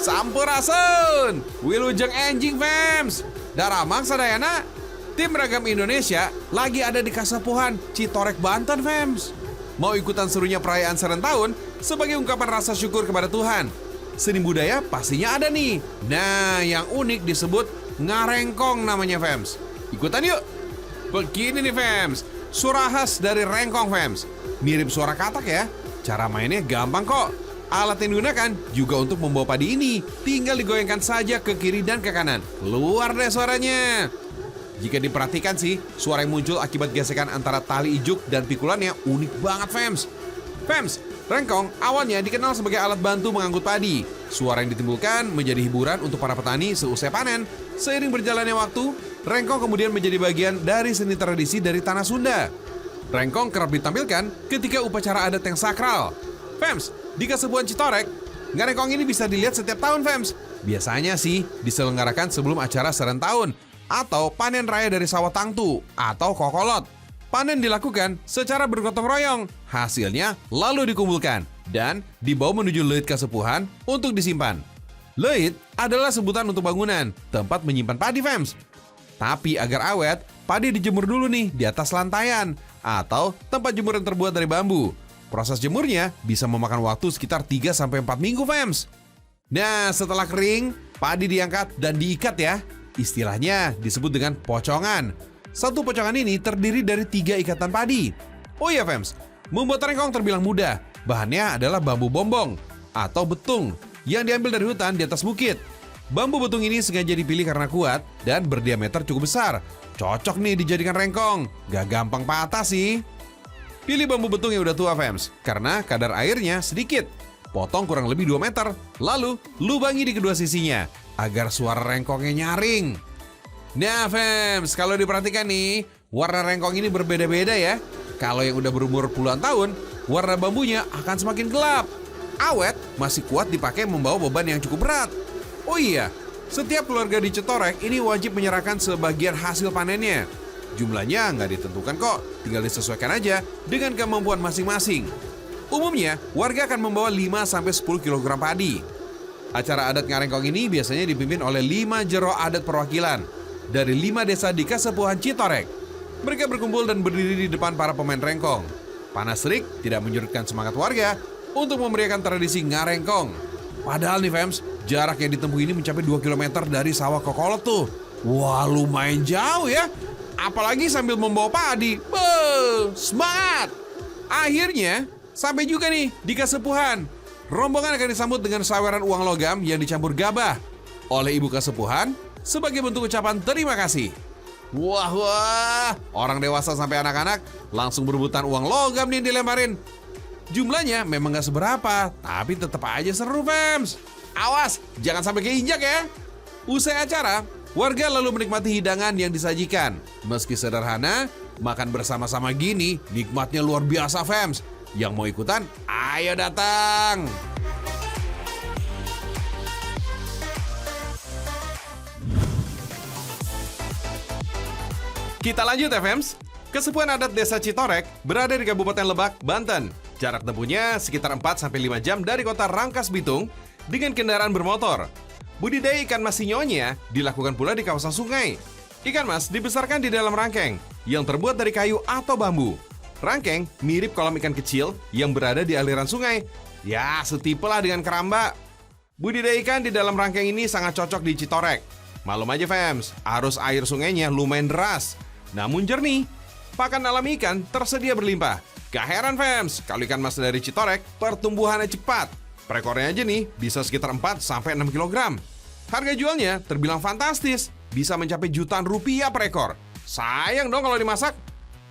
Sampurasun, Wilujeng enjing fams. Daramang sadayana, tim ragam Indonesia lagi ada di Kasepuhan, Citorek, Banten fams. Mau ikutan serunya perayaan Serentahun sebagai ungkapan rasa syukur kepada Tuhan. Seni budaya pastinya ada nih. Nah, yang unik disebut ngarengkong namanya fams. Ikutan yuk. Begini nih fams, suara khas dari rengkong fams. Mirip suara katak ya. Cara mainnya gampang kok. Alat yang digunakan juga untuk membawa padi ini. Tinggal digoyangkan saja ke kiri dan ke kanan. Keluar deh suaranya. Jika diperhatikan sih, suara yang muncul akibat gesekan antara tali ijuk dan pikulannya unik banget fams. Fams, rengkong awalnya dikenal sebagai alat bantu mengangkut padi. Suara yang ditimbulkan menjadi hiburan untuk para petani seusai panen. Seiring berjalannya waktu, rengkong kemudian menjadi bagian dari seni tradisi dari tanah Sunda. Rengkong kerap ditampilkan ketika upacara adat yang sakral. Fams, di Kasepuhan Citorek, ngarengkong ini bisa dilihat setiap tahun fams. Biasanya sih diselenggarakan sebelum acara Serentahun atau panen raya dari sawah tangtu atau kokolot. Panen dilakukan secara bergotong royong. Hasilnya lalu dikumpulkan dan dibawa menuju leit Kasepuhan untuk disimpan. Leit adalah sebutan untuk bangunan, tempat menyimpan padi fams. Tapi agar awet, padi dijemur dulu nih di atas lantaian atau tempat jemur yang terbuat dari bambu. Proses jemurnya bisa memakan waktu sekitar 3-4 minggu fams. Nah, setelah kering, padi diangkat dan diikat ya. Istilahnya disebut dengan pocongan. Satu pocongan ini terdiri dari 3 ikatan padi. Oh iya fams, membuat rengkong terbilang mudah. Bahannya adalah bambu bombong atau betung yang diambil dari hutan di atas bukit. Bambu betung ini sengaja dipilih karena kuat dan berdiameter cukup besar. Cocok nih dijadikan rengkong, gak gampang patah sih. Pilih bambu betung yang udah tua fams, karena kadar airnya sedikit. Potong kurang lebih 2 meter, lalu lubangi di kedua sisinya agar suara rengkongnya nyaring. Nah fams, kalau diperhatikan nih, warna rengkong ini berbeda-beda ya. Kalau yang udah berumur puluhan tahun, warna bambunya akan semakin gelap. Awet, masih kuat dipakai membawa beban yang cukup berat. Oh iya, setiap keluarga di Citorek ini wajib menyerahkan sebagian hasil panennya. Jumlahnya nggak ditentukan kok, tinggal disesuaikan aja dengan kemampuan masing-masing. Umumnya, warga akan membawa 5-10 kg padi. Acara adat ngarengkong ini biasanya dipimpin oleh 5 jero adat perwakilan dari 5 desa di Kasepuhan Citorek. Mereka berkumpul dan berdiri di depan para pemain rengkong. Panas terik tidak menyurutkan semangat warga untuk memeriahkan tradisi ngarengkong. Padahal nih fams, jarak yang ditempuh ini mencapai 2 km dari sawah kokolot tuh. Wah, lumayan jauh ya. Apalagi sambil membawa padi. Semangat! Akhirnya, sampai juga nih di Kasepuhan. Rombongan akan disambut dengan saweran uang logam yang dicampur gabah oleh ibu Kasepuhan sebagai bentuk ucapan terima kasih. Wah, orang dewasa sampai anak-anak langsung berebutan uang logam nih dilemparin. Jumlahnya memang gak seberapa, tapi tetap aja seru fams. Awas, jangan sampai keinjak ya. Usai acara, warga lalu menikmati hidangan yang disajikan. Meski sederhana, makan bersama-sama gini nikmatnya luar biasa fams. Yang mau ikutan, ayo datang. Kita lanjut ya fams. Kasepuhan adat Desa Citorek berada di Kabupaten Lebak, Banten. Jarak tempuhnya sekitar 4-5 jam dari kota Rangkas Bitung dengan kendaraan bermotor. Budidaya ikan mas sinyonya dilakukan pula di kawasan sungai. Ikan mas dibesarkan di dalam rangkeng yang terbuat dari kayu atau bambu. Rangkeng mirip kolam ikan kecil yang berada di aliran sungai. Ya, setipe lah dengan keramba. Budidaya ikan di dalam rangkeng ini sangat cocok di Citorek. Malum aja fams, arus air sungainya lumayan deras, namun jernih. Pakan alami ikan tersedia berlimpah. Gak heran fams, kalau ikan mas dari Citorek pertumbuhannya cepat. Per ekornya aja nih bisa sekitar 4-6 kg. Harga jualnya terbilang fantastis, bisa mencapai jutaan rupiah per ekor. Sayang dong kalau dimasak.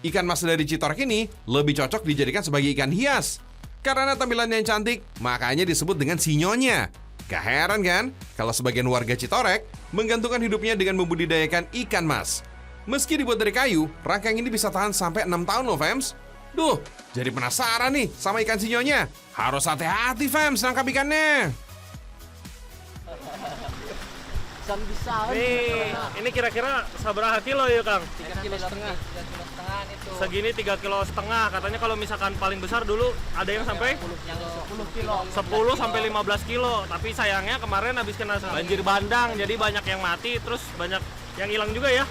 Ikan mas dari Citorek ini lebih cocok dijadikan sebagai ikan hias. Karena tampilannya yang cantik, makanya disebut dengan sinyonya. Gak heran kan kalau sebagian warga Citorek menggantungkan hidupnya dengan membudidayakan ikan mas. Meski dibuat dari kayu, rangkeng ini bisa tahan sampai 6 tahun loh fams. Duh, jadi penasaran nih sama ikan sinyonya. Harus hati-hati fams nangkap ikannya. Nih, ini kira-kira seberapa kilo ya Kang? 3,5 kilo. 3,5 kilo segini 3,5 kilo. Katanya kalau misalkan paling besar dulu ada yang sampai 10 sampai 15 kilo. Tapi sayangnya kemarin habis kena banjir bandang, jadi banyak yang mati, terus banyak yang hilang juga ya.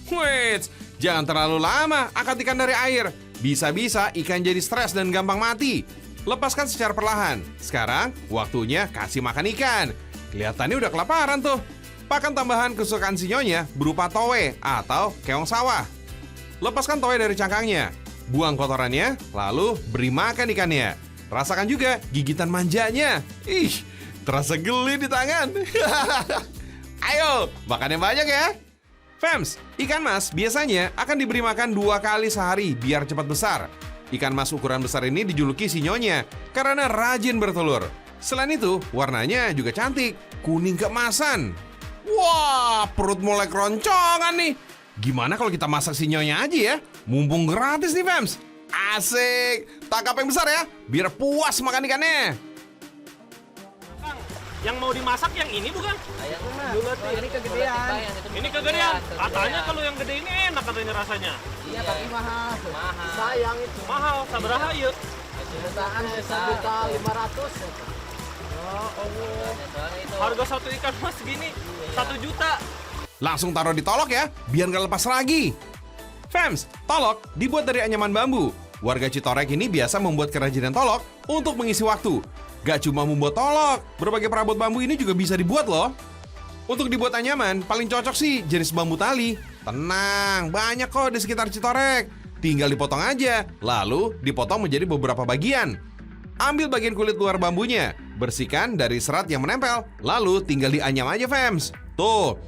Wait, jangan terlalu lama angkat ikan dari air. Bisa-bisa ikan jadi stres dan gampang mati. Lepaskan secara perlahan. Sekarang waktunya kasih makan ikan. Kelihatannya udah kelaparan tuh. Pakan tambahan kesukaan si nyonya berupa towe atau keong sawah. Lepaskan towe dari cangkangnya. Buang kotorannya, lalu beri makan ikannya. Rasakan juga gigitan manjanya. Ih, terasa geli di tangan. Ayo, makan yang banyak ya. Fems, ikan mas biasanya akan diberi makan 2 kali sehari biar cepat besar. Ikan mas ukuran besar ini dijuluki si nyonya karena rajin bertelur. Selain itu, warnanya juga cantik, kuning keemasan. Wah, perut mulai keroncongan nih. Gimana kalau kita masak si nyonya aja ya? Mumpung gratis nih Fems. Asik, tangkap yang besar ya, biar puas makan ikannya. Yang mau dimasak yang ini bukan? Ini kegedean. Ini kegedean. Katanya kalau yang gede ini enak katanya rasanya. Iya, tapi mahal. Sayang itu. Mahal, sabaraha ieu? Jutaan 1.500.000. Oh, Allah. Harga satu ikan mas segini 1 juta. Langsung taruh di tolok ya, biar nggak lepas lagi. Fems, tolok dibuat dari anyaman bambu. Warga Citorek ini biasa membuat kerajinan tolok untuk mengisi waktu. Gak cuma membuat tolok, berbagai perabot bambu ini juga bisa dibuat loh. Untuk dibuat anyaman, paling cocok sih jenis bambu tali. Tenang, banyak kok di sekitar Citorek. Tinggal dipotong aja, lalu dipotong menjadi beberapa bagian. Ambil bagian kulit luar bambunya, bersihkan dari serat yang menempel, lalu tinggal dianyam aja Fems. Tuh,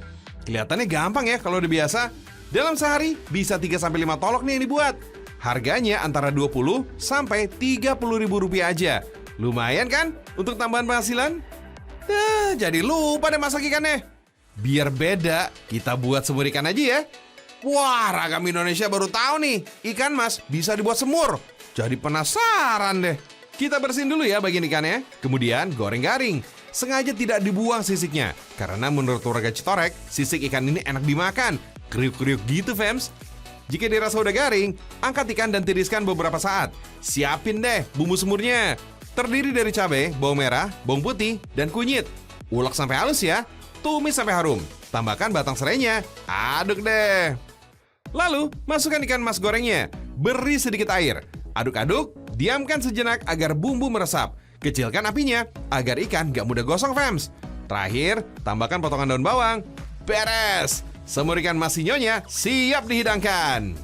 kelihatannya gampang ya kalau udah biasa. Dalam sehari bisa 3-5 tolok nih yang dibuat. Harganya antara 20 sampai 30 ribu rupiah aja. Lumayan kan untuk tambahan penghasilan? Jadi lupa deh masak ikannya. Biar beda, kita buat semur ikan aja ya. Wah, Ragam Indonesia baru tahu nih, ikan mas bisa dibuat semur. Jadi penasaran deh. Kita bersihin dulu ya bagian ikannya, kemudian goreng garing. Sengaja tidak dibuang sisiknya, karena menurut warga Citorek, sisik ikan ini enak dimakan. Kriuk-kriuk gitu, Fems. Jika dirasa udah garing, angkat ikan dan tiriskan beberapa saat. Siapin deh bumbu semurnya. Terdiri dari cabai, bawang merah, bawang putih, dan kunyit. Ulek sampai halus ya, tumis sampai harum. Tambahkan batang serainya, aduk deh. Lalu, masukkan ikan mas gorengnya. Beri sedikit air. Aduk-aduk, diamkan sejenak agar bumbu meresap. Kecilkan apinya agar ikan gak mudah gosong, Fems. Terakhir, tambahkan potongan daun bawang. Beres! Semur ikan mas sinyonya siap dihidangkan.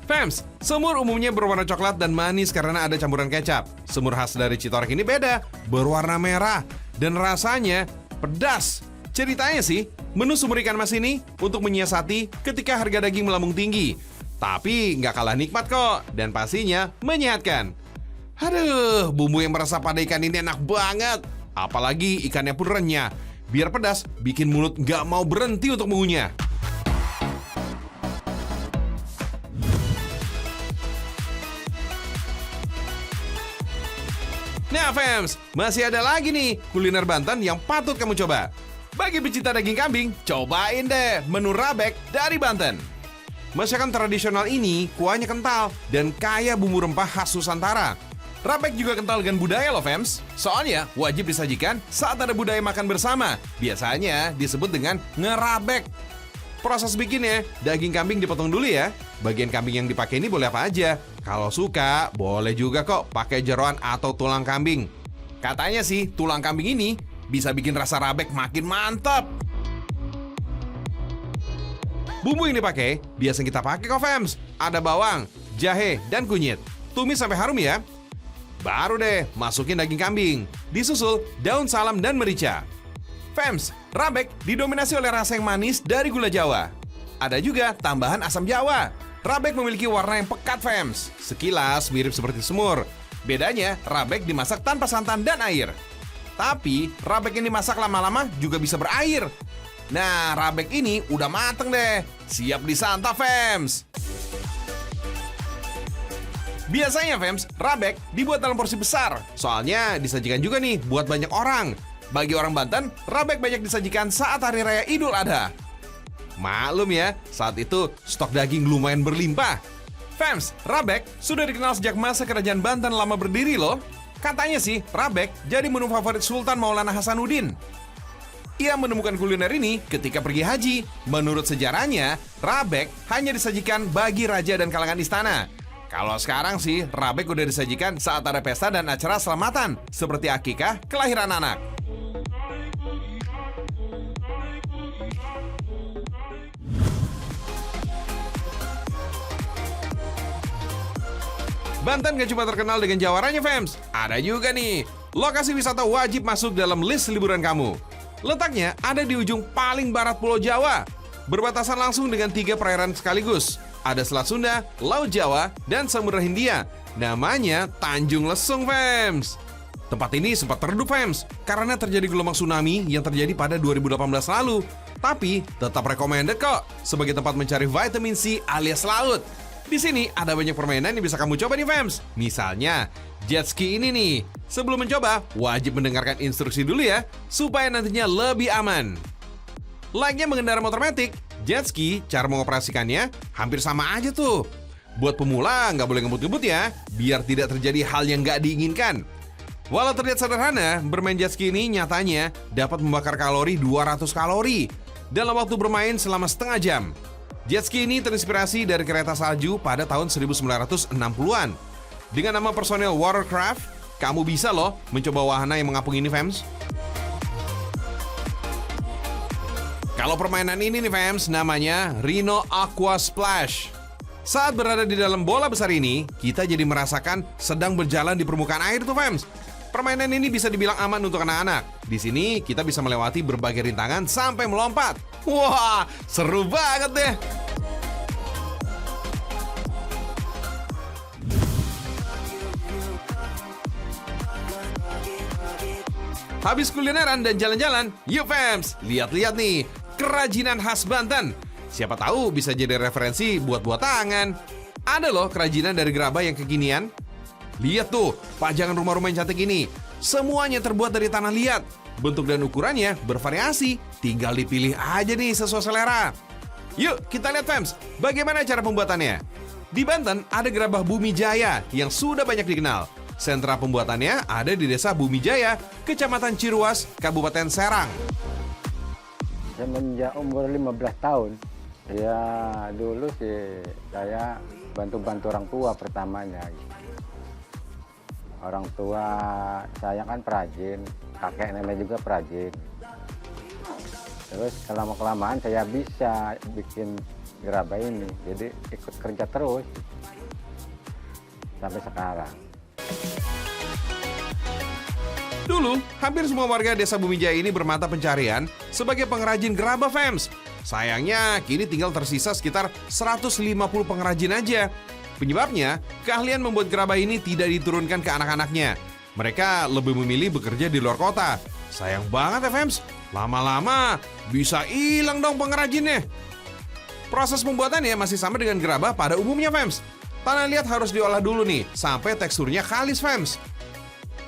Fems, semur umumnya berwarna coklat dan manis karena ada campuran kecap. Semur khas dari Citorek ini beda, berwarna merah dan rasanya pedas. Ceritanya sih, menu semur ikan mas ini untuk menyiasati ketika harga daging melambung tinggi. Tapi nggak kalah nikmat kok dan pastinya menyehatkan. Aduh, bumbu yang meresap pada ikan ini enak banget. Apalagi ikannya pun renyah. Biar pedas, bikin mulut nggak mau berhenti untuk mengunyah. Nah Fems, masih ada lagi nih kuliner Banten yang patut kamu coba. Bagi pecinta daging kambing, cobain deh menu rabek dari Banten. Masakan tradisional ini kuahnya kental dan kaya bumbu rempah khas Nusantara. Rabek juga kental dengan budaya loh Fems. Soalnya wajib disajikan saat ada budaya makan bersama. Biasanya disebut dengan ngerabek. Proses bikinnya, daging kambing dipotong dulu ya. Bagian kambing yang dipakai ini boleh apa aja. Kalau suka, boleh juga kok pakai jeroan atau tulang kambing. Katanya sih, tulang kambing ini bisa bikin rasa rabek makin mantap. Bumbu yang dipakai, biasa kita pakai kok Fems. Ada bawang, jahe, dan kunyit. Tumis sampai harum ya. Baru deh, masukin daging kambing. Disusul daun salam dan merica. Fems, rabek didominasi oleh rasa yang manis dari gula Jawa. Ada juga tambahan asam Jawa. Rabek memiliki warna yang pekat, Fems. Sekilas mirip seperti semur. Bedanya, rabek dimasak tanpa santan dan air. Tapi, rabek yang dimasak lama-lama juga bisa berair. Nah, rabek ini udah mateng deh. Siap disantap, Fems. Biasanya, Fems, rabek dibuat dalam porsi besar. Soalnya disajikan juga nih buat banyak orang. Bagi orang Banten, rabek banyak disajikan saat Hari Raya Idul Adha. Maklum ya, saat itu stok daging lumayan berlimpah. Fems, rabek sudah dikenal sejak masa Kerajaan Banten lama berdiri loh. Katanya sih, rabek jadi menu favorit Sultan Maulana Hasanuddin. Ia menemukan kuliner ini ketika pergi haji. Menurut sejarahnya, rabek hanya disajikan bagi raja dan kalangan istana. Kalau sekarang sih, rabek udah disajikan saat ada pesta dan acara selamatan, seperti akikah, kelahiran anak. Banten gak cuma terkenal dengan jawaranya, Fems. Ada juga nih, lokasi wisata wajib masuk dalam list liburan kamu. Letaknya ada di ujung paling barat Pulau Jawa, berbatasan langsung dengan 3 perairan sekaligus. Ada Selat Sunda, Laut Jawa, dan Samudra Hindia. Namanya Tanjung Lesung, Fems. Tempat ini sempat teredup, Fems, karena terjadi gelombang tsunami yang terjadi pada 2018 lalu. Tapi tetap recommended kok sebagai tempat mencari vitamin C alias laut. Di sini ada banyak permainan yang bisa kamu coba nih, Fems. Misalnya, jet ski ini nih. Sebelum mencoba, wajib mendengarkan instruksi dulu ya, supaya nantinya lebih aman. Layaknya mengendarai motor matic, jet ski, cara mengoperasikannya hampir sama aja tuh. Buat pemula, nggak boleh ngebut-ngebut ya, biar tidak terjadi hal yang nggak diinginkan. Walau terlihat sederhana, bermain jet ski ini nyatanya dapat membakar kalori 200 kalori dalam waktu bermain selama setengah jam. Jet ski ini terinspirasi dari kereta salju pada tahun 1960-an. Dengan nama personel Watercraft, kamu bisa loh mencoba wahana yang mengapung ini, Fems. Kalau permainan ini nih, Fems, namanya Rhino Aqua Splash. Saat berada di dalam bola besar ini, kita jadi merasakan sedang berjalan di permukaan air tuh, Fems. Permainan ini bisa dibilang aman untuk anak-anak. Di sini kita bisa melewati berbagai rintangan sampai melompat. Wah, seru banget deh. Habis kulineran dan jalan-jalan, yuk Fems, lihat-lihat nih kerajinan khas Banten. Siapa tahu bisa jadi referensi buat tangan. Ada loh kerajinan dari gerabah yang kekinian. Lihat tuh, pajangan rumah-rumah yang cantik ini. Semuanya terbuat dari tanah liat. Bentuk dan ukurannya bervariasi. Tinggal dipilih aja nih sesuai selera. Yuk kita lihat, Fems, bagaimana cara pembuatannya. Di Banten ada gerabah Bumi Jaya yang sudah banyak dikenal. Sentra pembuatannya ada di Desa Bumi Jaya, Kecamatan Ciruas, Kabupaten Serang. Semenjak umur 15 tahun, ya dulu sih saya bantu-bantu orang tua pertamanya. Orang tua saya kan perajin, kakek nenek juga perajin. Terus kelama-kelamaan saya bisa bikin gerabah ini, jadi ikut kerja terus sampai sekarang. Dulu, hampir semua warga Desa Bumi Jaya ini bermata pencarian sebagai pengrajin gerabah, Fems. Sayangnya, kini tinggal tersisa sekitar 150 pengrajin aja. Penyebabnya, keahlian membuat gerabah ini tidak diturunkan ke anak-anaknya. Mereka lebih memilih bekerja di luar kota. Sayang banget ya, Fems. Lama-lama bisa hilang dong pengrajinnya. Proses pembuatannya masih sama dengan gerabah pada umumnya, Fems. Tanah liat harus diolah dulu nih, sampai teksturnya kalis, Fems.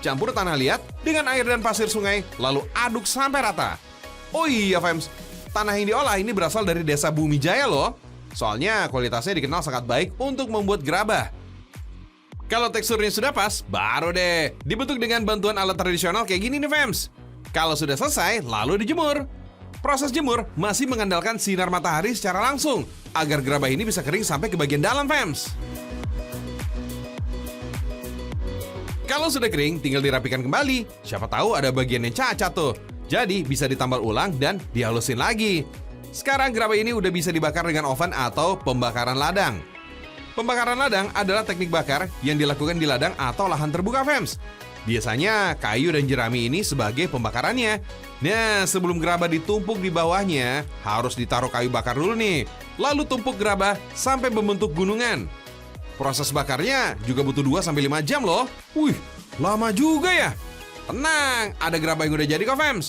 Campur tanah liat dengan air dan pasir sungai, lalu aduk sampai rata. Oh iya, Fems, tanah yang diolah ini berasal dari Desa Bumi Jaya loh. Soalnya kualitasnya dikenal sangat baik untuk membuat gerabah. Kalau teksturnya sudah pas, baru deh dibentuk dengan bantuan alat tradisional kayak gini nih, Fems. Kalau sudah selesai, lalu dijemur. Proses jemur masih mengandalkan sinar matahari secara langsung agar gerabah ini bisa kering sampai ke bagian dalam, Fems. Kalau sudah kering, tinggal dirapikan kembali. Siapa tahu ada bagian yang cacat tuh. Jadi bisa ditambal ulang dan dihalusin lagi. Sekarang gerabah ini udah bisa dibakar dengan oven atau pembakaran ladang. Pembakaran ladang adalah teknik bakar yang dilakukan di ladang atau lahan terbuka, Fems. Biasanya kayu dan jerami ini sebagai pembakarannya. Nah, sebelum gerabah ditumpuk di bawahnya, harus ditaruh kayu bakar dulu nih. Lalu tumpuk gerabah sampai membentuk gunungan. Proses bakarnya juga butuh 2-5 jam loh. Wih, lama juga ya. Tenang, ada gerabah yang udah jadi kok, Fems.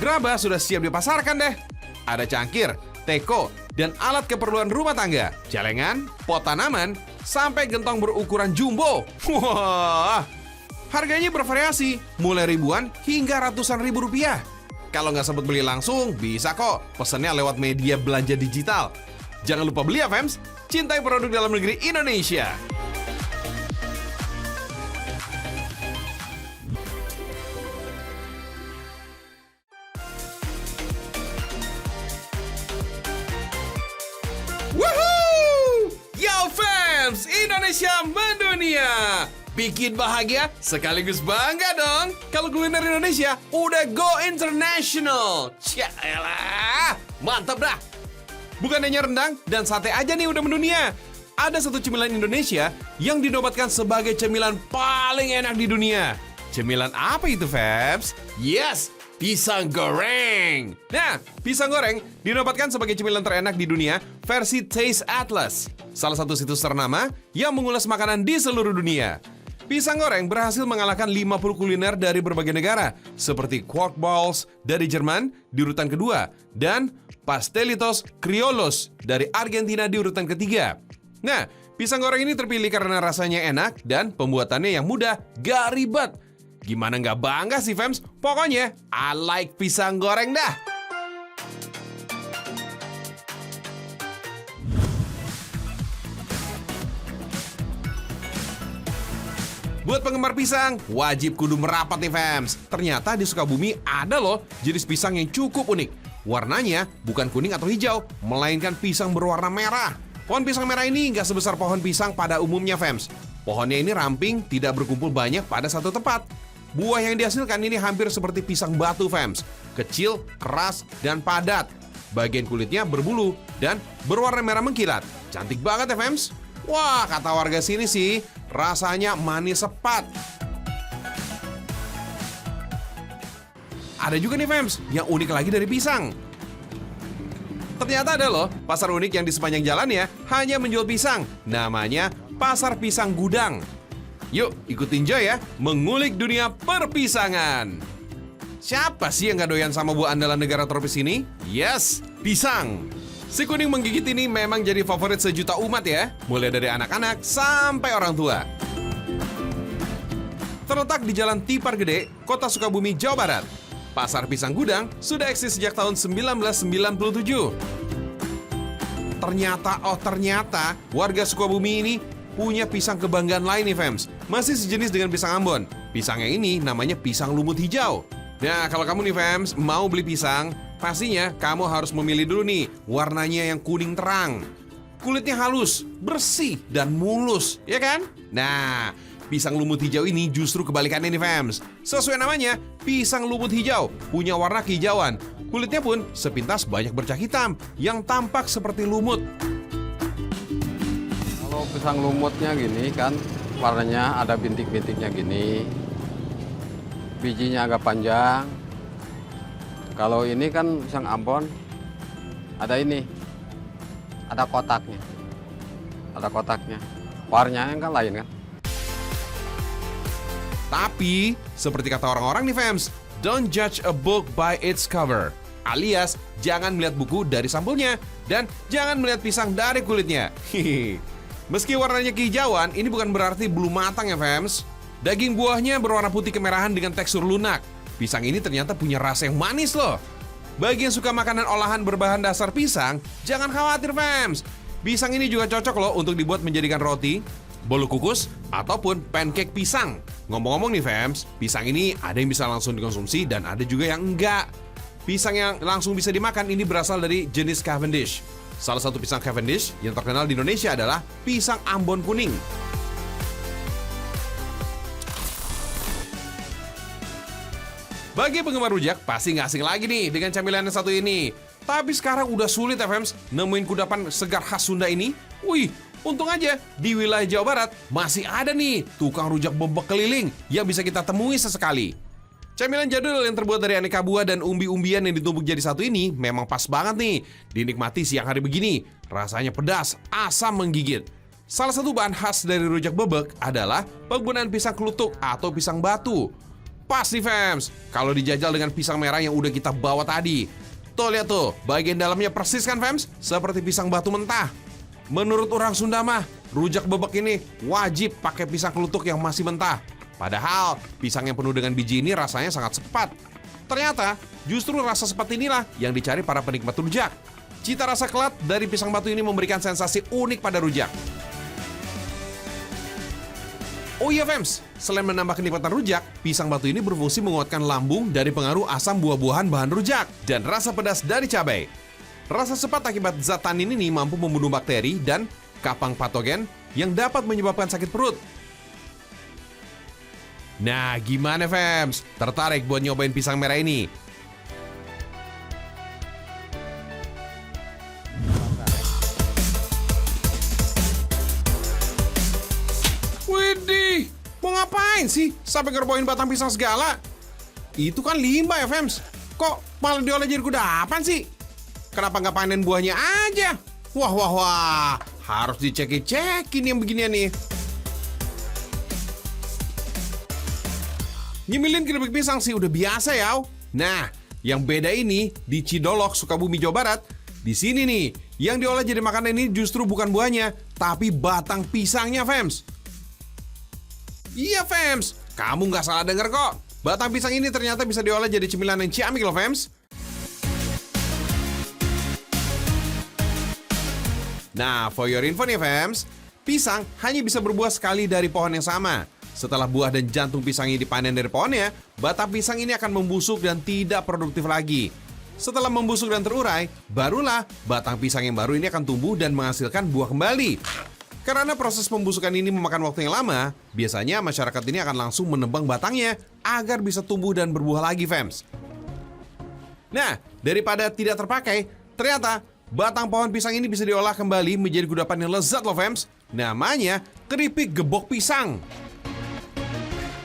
Gerabah sudah siap dipasarkan deh. Ada cangkir, teko, dan alat keperluan rumah tangga, celengan, pot tanaman, sampai gentong berukuran jumbo. Wah, Harganya bervariasi, mulai ribuan hingga ratusan ribu rupiah. Kalau nggak sempat beli langsung, bisa kok pesennya lewat media belanja digital. Jangan lupa beli ya, Fems. Cintai produk dalam negeri Indonesia. Woohoo! Yo Fems, Indonesia mendunia. Bikin bahagia sekaligus bangga dong. Kalau kuliner Indonesia udah go international. Cialah, mantap dah. Bukan hanya rendang dan sate aja nih udah mendunia. Ada satu cemilan Indonesia yang dinobatkan sebagai cemilan paling enak di dunia. Cemilan apa itu, Fems? Yes, pisang goreng. Nah, pisang goreng dinobatkan sebagai cemilan terenak di dunia versi Taste Atlas, salah satu situs ternama yang mengulas makanan di seluruh dunia. Pisang goreng berhasil mengalahkan 50 kuliner dari berbagai negara, seperti Quark Balls dari Jerman di urutan kedua, dan Pastelitos Criollos dari Argentina di urutan ketiga. Nah, pisang goreng ini terpilih karena rasanya enak dan pembuatannya yang mudah, gak ribet. Gimana nggak bangga sih, Fems? Pokoknya, I like pisang goreng dah. Buat penggemar pisang, wajib kudu merapat nih, Fems. Ternyata di Sukabumi ada loh jenis pisang yang cukup unik. Warnanya bukan kuning atau hijau, melainkan pisang berwarna merah. Pohon pisang merah ini nggak sebesar pohon pisang pada umumnya, Fems. Pohonnya ini ramping, tidak berkumpul banyak pada satu tempat. Buah yang dihasilkan ini hampir seperti pisang batu, Fems. Kecil, keras, dan padat. Bagian kulitnya berbulu dan berwarna merah mengkilat. Cantik banget ya, Fems. Wah, kata warga sini sih, rasanya manis sepat. Ada juga nih, Fems, yang unik lagi dari pisang. Ternyata ada loh pasar unik yang di sepanjang jalannya hanya menjual pisang. Namanya Pasar Pisang Gudang. Yuk, ikutin Joy ya, mengulik dunia perpisangan. Siapa sih yang gak doyan sama buah andalan negara tropis ini? Yes, pisang. Si kuning menggigit ini memang jadi favorit sejuta umat ya, mulai dari anak-anak sampai orang tua. Terletak di Jalan Tipar Gede, Kota Sukabumi, Jawa Barat. Pasar Pisang Gudang sudah eksis sejak tahun 1997. Ternyata warga Sukabumi ini punya pisang kebanggaan lain nih, Fems. Masih sejenis dengan pisang Ambon. Pisangnya ini namanya pisang lumut hijau. Nah, kalau kamu nih, Fems, mau beli pisang, pastinya kamu harus memilih dulu nih warnanya yang kuning terang. Kulitnya halus, bersih, dan mulus, ya kan? Nah, pisang lumut hijau ini justru kebalikannya nih, Fems. Sesuai namanya, pisang lumut hijau punya warna kehijauan. Kulitnya pun sepintas banyak bercak hitam yang tampak seperti lumut. Kalau pisang lumutnya gini kan, warnanya ada bintik-bintiknya gini. Bijinya agak panjang. Kalau ini kan pisang Ambon, ada ini, ada kotaknya. Ada kotaknya. Warnanya kan lain kan. Tapi, seperti kata orang-orang nih, Fems, don't judge a book by its cover. Alias, jangan melihat buku dari sampulnya dan jangan melihat pisang dari kulitnya. Meski warnanya kehijauan, ini bukan berarti belum matang ya, Fems. Daging buahnya berwarna putih kemerahan dengan tekstur lunak. Pisang ini ternyata punya rasa yang manis loh. Bagi yang suka makanan olahan berbahan dasar pisang, jangan khawatir, Fems. Pisang ini juga cocok loh untuk dibuat menjadikan roti, bolu kukus, ataupun pancake pisang. Ngomong-ngomong nih, Fems, pisang ini ada yang bisa langsung dikonsumsi dan ada juga yang enggak. Pisang yang langsung bisa dimakan ini berasal dari jenis Cavendish. Salah satu pisang Cavendish yang terkenal di Indonesia adalah pisang Ambon kuning. Bagi penggemar rujak, pasti nggak asing lagi nih dengan camilan yang satu ini. Tapi sekarang udah sulit ya, Fems, nemuin kudapan segar khas Sunda ini. Wih, untung aja di wilayah Jawa Barat masih ada nih tukang rujak bebek keliling yang bisa kita temui sesekali. Camilan jadul yang terbuat dari aneka buah dan umbi-umbian yang ditumbuk jadi satu ini memang pas banget nih dinikmati siang hari begini. Rasanya pedas, asam menggigit. Salah satu bahan khas dari rujak bebek adalah penggunaan pisang kelutuk atau pisang batu. Pas nih, Fems, kalau dijajal dengan pisang merah yang udah kita bawa tadi. Tuh, lihat tuh, bagian dalamnya persis kan, Fems? Seperti pisang batu mentah. Menurut orang Sunda mah, rujak bebek ini wajib pakai pisang kelutuk yang masih mentah. Padahal pisang yang penuh dengan biji ini rasanya sangat sepat. Ternyata justru rasa sepat inilah yang dicari para penikmat rujak. Cita rasa kelat dari pisang batu ini memberikan sensasi unik pada rujak. Oh iya Fems, selain menambah kenikmatan rujak, pisang batu ini berfungsi menguatkan lambung dari pengaruh asam buah-buahan bahan rujak dan rasa pedas dari cabai. Rasa sepat akibat zat tanin ini mampu membunuh bakteri dan kapang patogen yang dapat menyebabkan sakit perut. Nah, gimana Fems? Tertarik buat nyobain pisang merah ini? Widih, mau ngapain sih sampai ngerbawain batang pisang segala? Itu kan limbah ya Fems. Kok malah diolah jadi kudapan sih? Kenapa nggak panen buahnya aja? Wah, harus dicek-cekin yang beginian nih. Nyemilin keripik pisang sih udah biasa ya. Nah, yang beda ini di Cidolok, Sukabumi, Jawa Barat. Di sini nih, yang diolah jadi makanan ini justru bukan buahnya, tapi batang pisangnya, Fems. Iya, Fems. Kamu nggak salah denger kok. Batang pisang ini ternyata bisa diolah jadi cemilan yang ciamik loh, Fems. Nah, for your info nih, Fems. Pisang hanya bisa berbuah sekali dari pohon yang sama. Setelah buah dan jantung pisangnya dipanen dari pohonnya, batang pisang ini akan membusuk dan tidak produktif lagi. Setelah membusuk dan terurai, barulah batang pisang yang baru ini akan tumbuh dan menghasilkan buah kembali. Karena proses pembusukan ini memakan waktu yang lama, biasanya masyarakat ini akan langsung menebang batangnya agar bisa tumbuh dan berbuah lagi, Fems. Nah, daripada tidak terpakai, ternyata batang pohon pisang ini bisa diolah kembali menjadi kudapan yang lezat loh, Fems. Namanya keripik gebok pisang.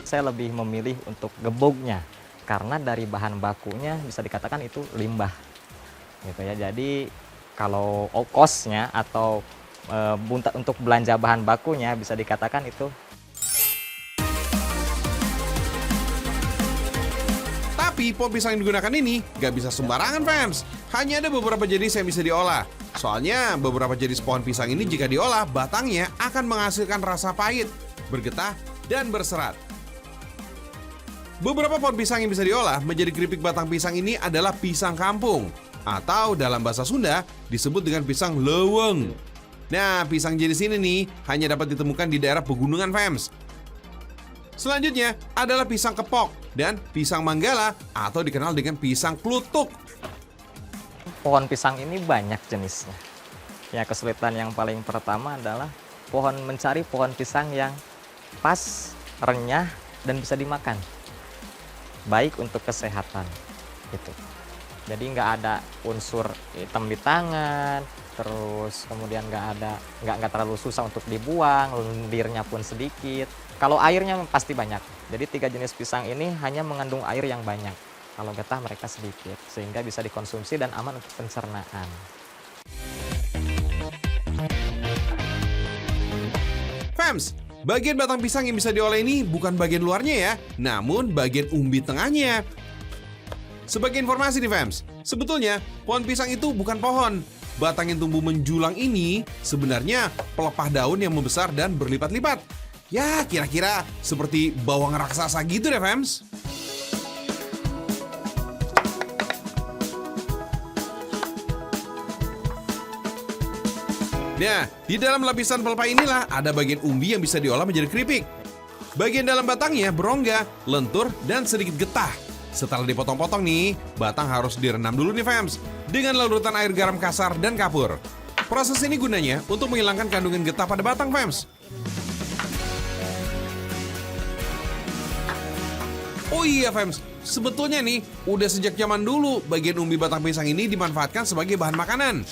Saya lebih memilih untuk gebognya karena dari bahan bakunya bisa dikatakan itu limbah gitu ya. Jadi kalau ongkosnya atau untuk belanja bahan bakunya bisa dikatakan itu. Tapi pohon pisang yang digunakan ini gak bisa sembarangan, Fems. Hanya ada beberapa jenis yang bisa diolah. Soalnya beberapa jenis pohon pisang ini jika diolah, batangnya akan menghasilkan rasa pahit, bergetah, dan berserat. Beberapa pohon pisang yang bisa diolah menjadi keripik batang pisang ini adalah pisang kampung, atau dalam bahasa Sunda disebut dengan pisang leweng. Nah, pisang jenis ini nih hanya dapat ditemukan di daerah pegunungan, Fems. Selanjutnya adalah pisang kepok dan pisang manggala atau dikenal dengan pisang klutuk. Pohon pisang ini banyak jenisnya. Ya, kesulitan yang paling pertama adalah mencari pohon pisang yang pas, renyah, dan bisa dimakan. Baik untuk kesehatan gitu. Jadi nggak ada unsur hitam di tangan, terus kemudian nggak terlalu susah untuk dibuang, lendirnya pun sedikit. Kalau airnya pasti banyak. Jadi 3 jenis pisang ini hanya mengandung air yang banyak. Kalau getah mereka sedikit, sehingga bisa dikonsumsi dan aman untuk pencernaan. Fems, bagian batang pisang yang bisa diolah ini bukan bagian luarnya ya, namun bagian umbi tengahnya. Sebagai informasi nih Fems, sebetulnya pohon pisang itu bukan pohon. Batang yang tumbuh menjulang ini sebenarnya pelepah daun yang membesar dan berlipat-lipat. Ya, kira-kira seperti bawang raksasa gitu deh, Fems. Nah, di dalam lapisan pelepah inilah ada bagian umbi yang bisa diolah menjadi keripik. Bagian dalam batangnya berongga, lentur, dan sedikit getah. Setelah dipotong-potong nih, batang harus direndam dulu nih, Fems, dengan larutan air garam kasar dan kapur. Proses ini gunanya untuk menghilangkan kandungan getah pada batang, Fems. Oh iya, Fems, sebetulnya nih, udah sejak zaman dulu bagian umbi batang pisang ini dimanfaatkan sebagai bahan makanan.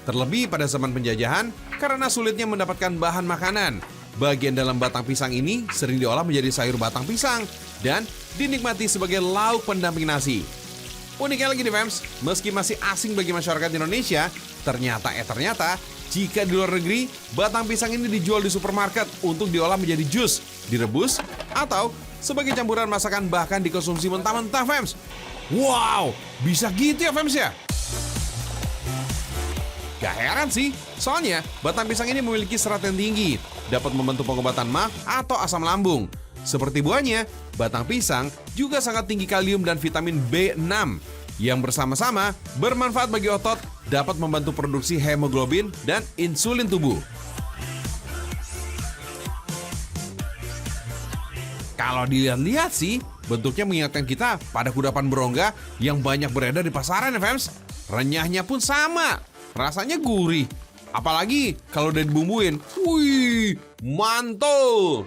Terlebih pada zaman penjajahan, karena sulitnya mendapatkan bahan makanan. Bagian dalam batang pisang ini sering diolah menjadi sayur batang pisang dan dinikmati sebagai lauk pendamping nasi. Uniknya lagi nih, Fems, meski masih asing bagi masyarakat Indonesia, ternyata jika di luar negeri, batang pisang ini dijual di supermarket untuk diolah menjadi jus, direbus, atau sebagai campuran masakan bahkan dikonsumsi mentah-mentah, Fems. Wow, bisa gitu ya, Fems ya? Gak heran sih, soalnya batang pisang ini memiliki serat yang tinggi, dapat membantu pengobatan MAG atau asam lambung. Seperti buahnya, batang pisang juga sangat tinggi kalium dan vitamin B6 yang bersama-sama bermanfaat bagi otot, dapat membantu produksi hemoglobin dan insulin tubuh. Kalau dilihat-lihat sih, bentuknya mengingatkan kita pada kudapan berongga yang banyak beredar di pasaran ya fams. Renyahnya pun sama, rasanya gurih. Apalagi kalau udah dibumbuin, wih, mantul.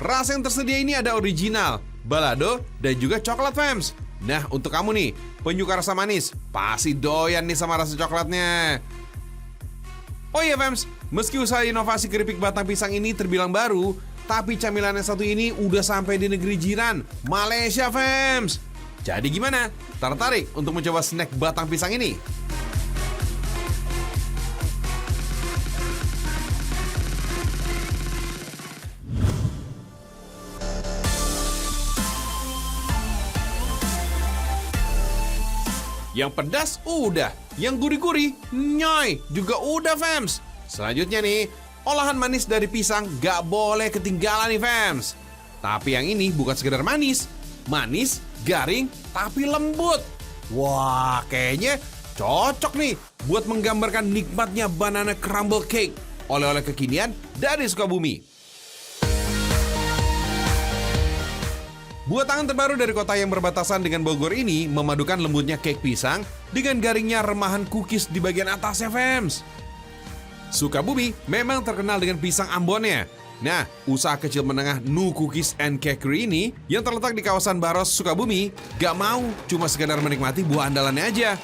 Rasa yang tersedia ini ada original, balado, dan juga coklat fams. Nah, untuk kamu nih, penyuka rasa manis, pasti doyan nih sama rasa coklatnya. Oh iya fams, meski usaha inovasi keripik batang pisang ini terbilang baru, tapi camilan yang satu ini udah sampai di negeri jiran, Malaysia fams. Jadi gimana? Tertarik untuk mencoba snack batang pisang ini? Yang pedas udah, yang gurih-gurih, nyoy juga udah fams. Selanjutnya nih, olahan manis dari pisang gak boleh ketinggalan nih fams. Tapi yang ini bukan sekedar manis, manis, garing, tapi lembut. Wah, kayaknya cocok nih buat menggambarkan nikmatnya banana crumble cake, oleh-oleh kekinian dari Sukabumi. Buatangan terbaru dari kota yang berbatasan dengan Bogor ini memadukan lembutnya cake pisang dengan garingnya remahan cookies di bagian atasnya fams. Sukabumi memang terkenal dengan pisang Ambonnya. Nah, usaha kecil menengah Nu Cookies and Cakery ini yang terletak di kawasan Baros, Sukabumi, gak mau cuma sekedar menikmati buah andalannya aja.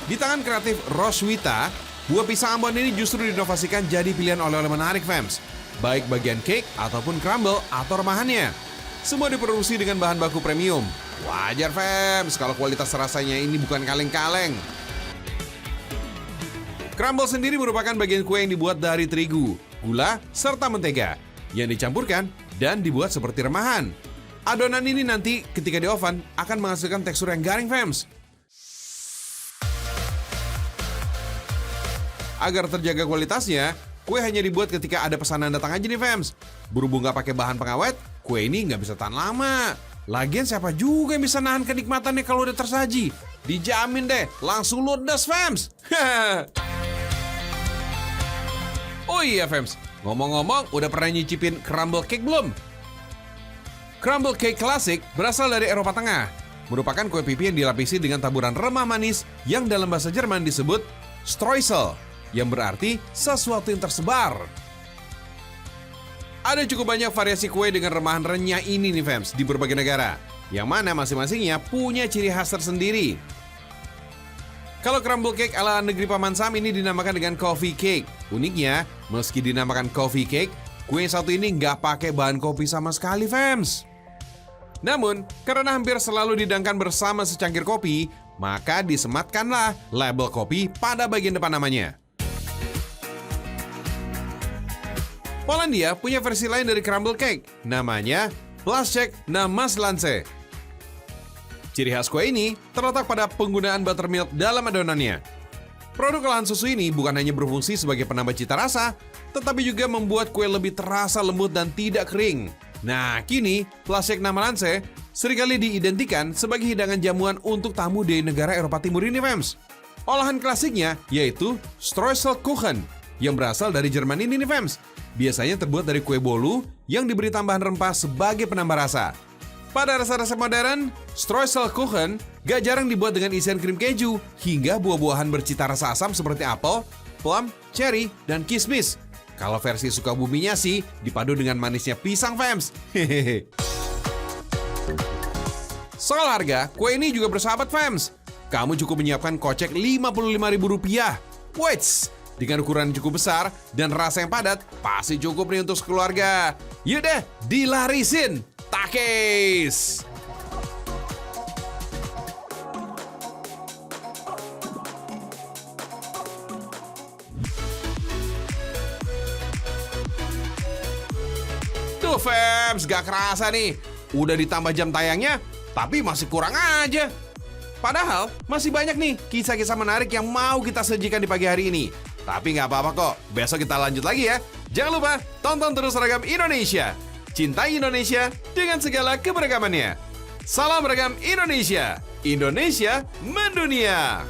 Di tangan kreatif Roswita, buah pisang Ambon ini justru diinovasikan jadi pilihan oleh-oleh menarik fams. Baik bagian cake ataupun crumble atau remahannya. Semua diproduksi dengan bahan baku premium. Wajar fams kalau kualitas rasanya ini bukan kaleng-kaleng. Crumble sendiri merupakan bagian kue yang dibuat dari terigu, gula, serta mentega yang dicampurkan dan dibuat seperti remahan. Adonan ini nanti ketika di oven akan menghasilkan tekstur yang garing fams. Agar terjaga kualitasnya, kue hanya dibuat ketika ada pesanan datang aja nih fams. Berhubung gak pakai bahan pengawet, kue ini gak bisa tahan lama. Lagian siapa juga yang bisa nahan kenikmatannya kalau udah tersaji? Dijamin deh, langsung ludes fams. Oh iya fams, ngomong-ngomong udah pernah nyicipin crumble cake belum? Crumble cake klasik berasal dari Eropa Tengah. Merupakan kue pipi yang dilapisi dengan taburan remah manis yang dalam bahasa Jerman disebut Streusel, yang berarti sesuatu yang tersebar. Ada cukup banyak variasi kue dengan remahan renyah ini nih fams di berbagai negara, yang mana masing-masingnya punya ciri khas tersendiri. Kalau crumble cake ala negeri Paman Sam ini dinamakan dengan coffee cake. Uniknya, meski dinamakan coffee cake, kue yang satu ini nggak pakai bahan kopi sama sekali fams. Namun, karena hampir selalu dihidangkan bersama secangkir kopi, maka disematkanlah label kopi pada bagian depan namanya. Polandia punya versi lain dari crumble cake, namanya Plaszczek na Maślance. Ciri khas kue ini terletak pada penggunaan buttermilk dalam adonannya. Produk olahan susu ini bukan hanya berfungsi sebagai penambah cita rasa, tetapi juga membuat kue lebih terasa lembut dan tidak kering. Nah, kini Plaszczek na Maślance seringkali diidentikan sebagai hidangan jamuan untuk tamu di negara Eropa Timur ini, fams. Olahan klasiknya yaitu Streuselkuchen yang berasal dari Jerman ini nih, fams. Biasanya terbuat dari kue bolu yang diberi tambahan rempah sebagai penambah rasa. Pada rasa-rasa modern, Streuselkuchen gak jarang dibuat dengan isian krim keju hingga buah-buahan bercita rasa asam seperti apel, plum, cherry, dan kismis. Kalau versi Sukabuminya sih dipadu dengan manisnya pisang, fams. Hehehe. Soal harga, kue ini juga bersahabat, fams. Kamu cukup menyiapkan kocek Rp55.000. Wits! Dengan ukuran cukup besar dan rasa yang padat, pasti cukup nih untuk sekeluarga. Yaudah, dilarisin! Takis! Tuh fams, gak kerasa nih. Udah ditambah jam tayangnya, tapi masih kurang aja. Padahal masih banyak nih kisah-kisah menarik yang mau kita sajikan di pagi hari ini. Tapi nggak apa-apa kok, besok kita lanjut lagi ya. Jangan lupa, tonton terus Ragam Indonesia. Cintai Indonesia dengan segala keberagamannya. Salam Ragam Indonesia. Indonesia mendunia.